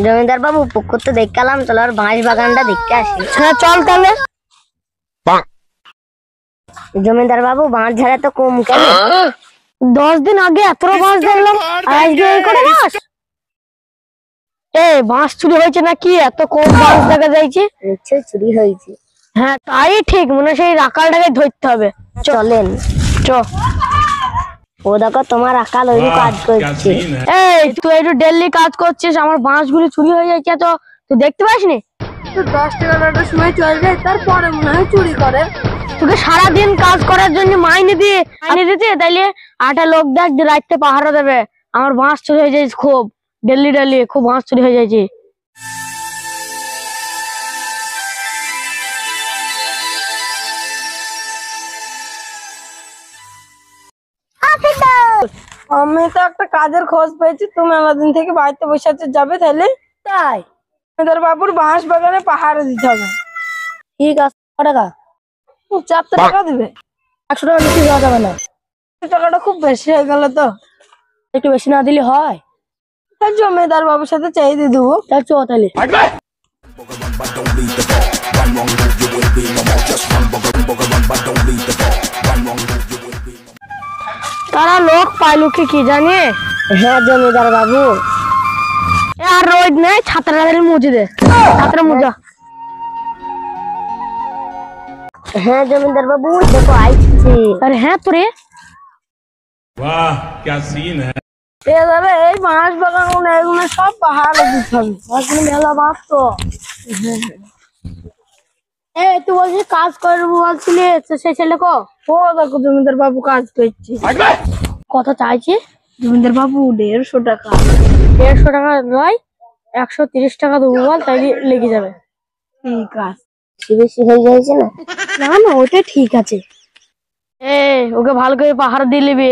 জমিদার বাবু পুকুর তো দেখলাম, চলো আর বাঁশ বাগানটা দেখতে আসি। হ্যাঁ চল তাহলে। জমিদার বাবু বাঁশ ঝাড়া তো কম কেন? 10 দিন আগে এত বাঁশ দেখলাম, আজকে এই করে বাঁশ। বাঁশ চুরি হয়েছে নাকি? এত কম বাঁশ দেখা যাইছে। নিশ্চয়ই চুরি হয়েছে। হ্যাঁ তাই ঠিক, মনে সেই রাখালটাকে ধরতে হবে। চলেন। চ। ও দেখো তোমার রাখাল ওই কাজ করছে। তুই একটু ডেইলি কাজ করছিস, আমার বাঁশগুলি চুরি হয়ে যাচ্ছে, তো তুই দেখতে পাসনি? 10-11টার সময় চলে যায়, তারপরে মনে হয় চুরি করে। তোকে সারাদিন কাজ করার জন্য মাইনে দিতে, তাইলে 8টা লোক দেখ যে রাইতে পাহারা দেবে। আমার বাঁশ চুরি হয়ে যাচ্ছে খুব, ডেইলি খুব বাঁশ চুরি হয়ে যাচ্ছে। আমি তো একটা কাজের খোঁজ পেয়েছি, তুমি মেলাদিন থেকে বাড়িতে বসে আছো, যাবে তাহলে? তাই? জমিদার বাবুর বাঁশ বাগানে পাহাড়ে দিতে হবে। ঠিক আছে। টাকা? 400 টাকা দিবে। 100 টাকা বেশি দেওয়া যাবে না। টাকাটা খুব বেশি হয়ে গেল তো। একটু বেশি না দিলে হয়? তাই জমিদার বাবুর সাথে চাই দিয়ে দেবো। তাহলে চো তাহলে। তারা লোক পাইলো কি জানি? হ্যাঁ জমিদার বাবু। আর রোদ নেই, ছাত্রা মুজে দে, ছাত্রা মুজা। হ্যাঁ জমিদার বাবু দেখো আইছি। আরে হ্যাঁ তোরে। वाह क्या सीन है। পেয়ে যাবে এই বাঁশ বাগান, এগুলো সব পাহাড়ে দিতে হবে। মেলা বাস তো। তুই বলছিস কাজ করবো বলছিলি, সেই ছেলে কো? ও দেখো জমিদার বাবু কাজ করছে। কত চাইছি? জমিদার বাবু 150 টাকা। 150 টাকা নয়, 130 টাকা দেবো বল, তাই লেগে যাবে। ঠিক আছে। বেশি হয়ে যাচ্ছে না? না ওটা ঠিক আছে। ওকে ভালো করে পাহাড় দিয়ে নিবি,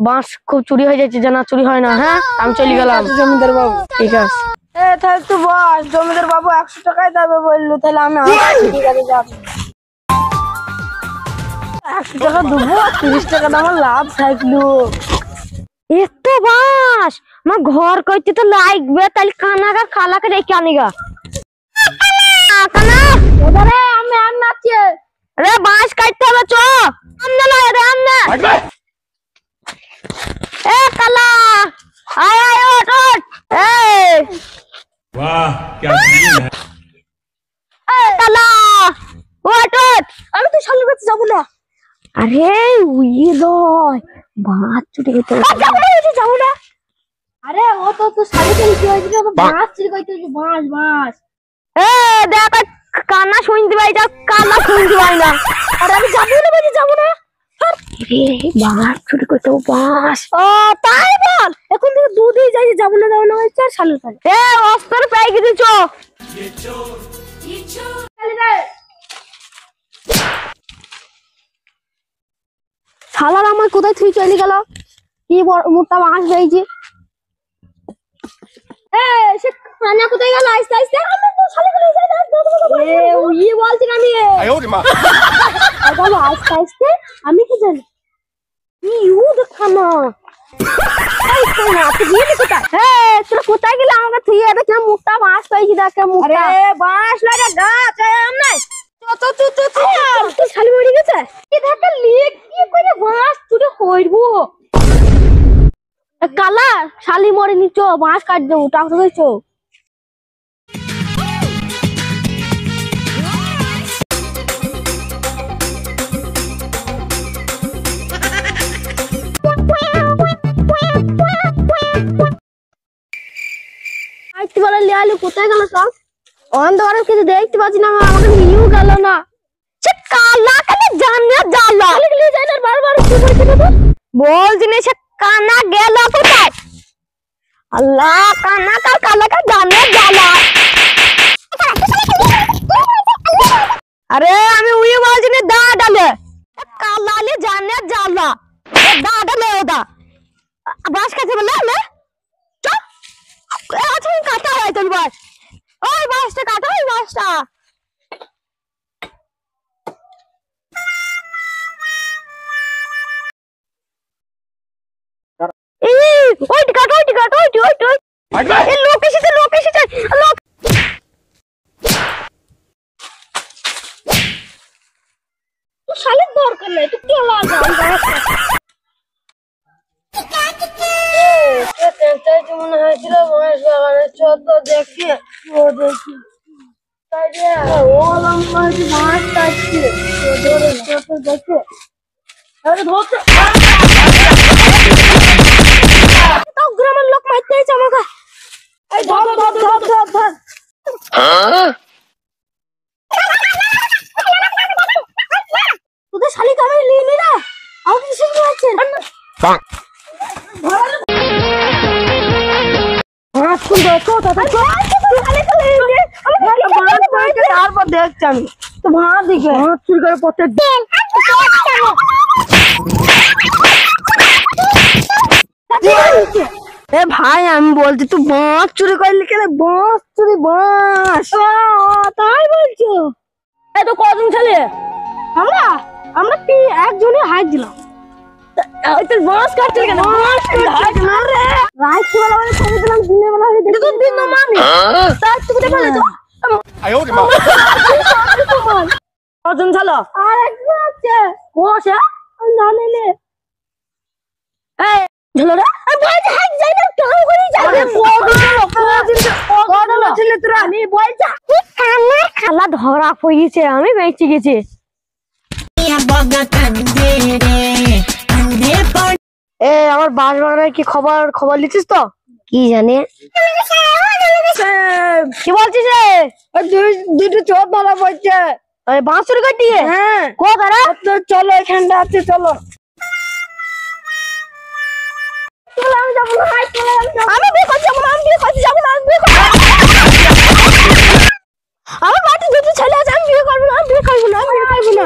বাঁশ খুব চুরি হয়ে যাচ্ছে, জানা চুরি হয় না। হ্যাঁ আমি চলে গেলাম। জমিদার বাবু ঠিক আছে। তাহলে তুই বস, জমিদার বাবু 100 টাকায় দেবে বললো, তাহলে আমি ঠিক আছে যাবো। 100 টাকা দেবো, 30 টাকাটা আমার লাভ থাকলো। এত বাঁশ আমার ঘর করতে তো লাগবে, তাহলে কানাগা খালাকে রেখে আনিগা। কানা ওদারে আমি আর নাচি। আরে বাঁশ কাটতে হবে, চ। আমনে না রে আমনে। কালা আয় আয় ওঠ ওঠ। वाह क्या सीन है। কালা ওঠ ওঠ। আমি তো শালির কাছে যাবো না। আরে উই লয়, বাঁশ চুরি করতে যাবো না। আরে ও তো শাড়িতে কি হয়েছিল? বাঁশ চুরি করতে হয়েছে, বাঁশ। দেখ কান্না শুনতে পাই, যা কান্না শুনতে পাই না। আর আমি যাবো না। বাঁশ চুরি করতে বাঁশ। ও তাই বল, এখন থেকে দুধই যাই, যাবো না হয়েছে আর শালু তাই। অস্তর পেয়ে গেছি, চ। শালার আমার কোথায় থুই চলে গেল? কি মোটা বাঁশ পেয়েছি। সে কানা কোথায় গেল? আস্তে আস্তে আমি তো শালিগুলো যাই না। ওই বলছি আমি। আস্তে আস্তে আমি কি জানি? ইউ দেখানা। তোরা কোথায় গেলে? আমাকে থুই এটা মোটা বাঁশ পেয়েছি, দেখে মোটা। বাঁশ লাগে গাছ নাই। তুই শালি মরে গেছে। কি দেখে লিক কি করে বাঁশ চুরি করবো? কালা শালি মরে নিচো, বাঁশ কাট দেবো, টাকা দিয়েছো। কোথায় গেল সব? অন্ধকারে কিছু দেখতে পাচ্ছি না, আমাকে নিয়েও গেল না। কালা কানে জানিয়ে জ্বালা বারবার কি করছে তো? বলছি না, সে কানা গেল কোথায়? আল্লাহ, কানা কার কালাকে জানিয়ে জ্বালা। আরে আমি উই বলছি না, দা ডালে কালালে জানিয়ে জ্বালা। দা ডালে ওদা বাস কাছে বলে না। আচ্ছা কাটা হয় তোর বাস, ওই বাসটা কাটা, ওই বাসটা। ওই কাট, ওই লোক এসেছে। গেছিল মহেশ বাগানে, চত দেখি ও দেখি তাই রে ও লম্বা হচ্ছে মাছ কাটছে ধরে চত দেখে আরে ধরতে তো গ্রামের লোক মারতে আইছে আমাকে। এই ধর ধর ধর ধর ধর তোদের শালিকে আমি নিয়ে নি রে, আমাকে কিছু হচ্ছে মাছ কোন দেখো দাদা তারপর দেখছি আমি তো ভাড়া দিকে মাছ চুরি করে পথে এ ভাই আমি বলছি তুই বাঁশ চুরি করলি কেন? বাঁশ চুরি বাঁশ তাই বলছো? এই তো কজন ছেলে? আমরা আমরা একজনই হাত দিলাম। তোর বাঁশ কাটছিল কেন? বাঁশ কাটছিল রে। রাইট বেলা মানে ছেড়ে দিলাম, দিনের বেলা হয়ে দেখি দিন না মানে তার তুই দেখে তো কজন ছিল? আর একজন আছে কোসে না নেলে এই ঝলো রে ভাই হাত যাই না কাম করি যাবে কজন ছিল তোরা? আমি বলছি খালা খালা ধরা পড়িয়েছে, আমি বেঁচে গেছি। এ আমার বাঁশবাগানের কি খবর খবর লিখিস তো? কি জানে কি বলছিস রে? দুটো চোর ধরা পড়ছে। ওই বাঁশ চুরি করে দিয়ে হ্যাঁ কোথায়? চলো এখানটা আছে চলো। আমি যাবো না, আমি বিয়ে করছি যাবো না, আমি বিয়ে করছি যাবো না, আমি বিয়ে করছি। আমার বাড়িতে দুটো ছেলে আছে, আমি বিয়ে করবো না, আমি বিয়ে করবো না, আমি বিয়ে করবো না,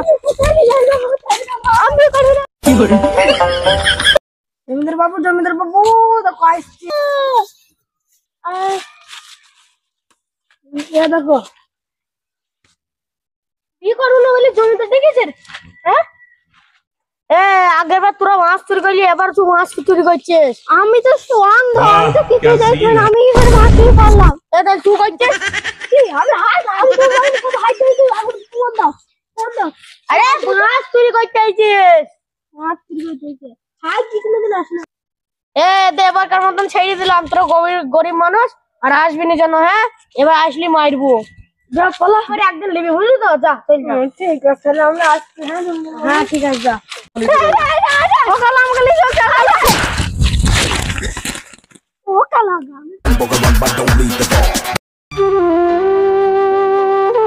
আমি বিয়ে করবো না। জমিদার বাবু দেখো আসছি। দেখো বিয়ে করবো না বলে জমিতে ডেকেছে। হ্যাঁ আগের বার তোরা মাছ চুরি করলি, এবার তুই মাছ চুরি করছিস। আমি তো অন্ধ, আমি তো কিছু দেখি না, আমি এবার মাছ চুরি করলাম। এটা তুই করছিস কি? আমি হাত আমি তো হাত ধরে আমি ফোন দাও ফোন দাও। আরে মাছ চুরি করতে আইছিস? মাছ চুরি করতে আইছিস? হাত কি কোনোদিন আসে না। দে এবারকার মতন ছেড়ে দিলাম, তোরা গরিব মানুষ আর আসবি না যেন। হ্যাঁ এবার আসলি মারবো। যা পলা করে একদিন নেবে, বুঝলি তো? যা চল যা। ঠিক আছে তাহলে আমরা আসছি। হ্যাঁ ঠিক আছে যা। ও কালা আমাকে লিখো কালা। ও কালা।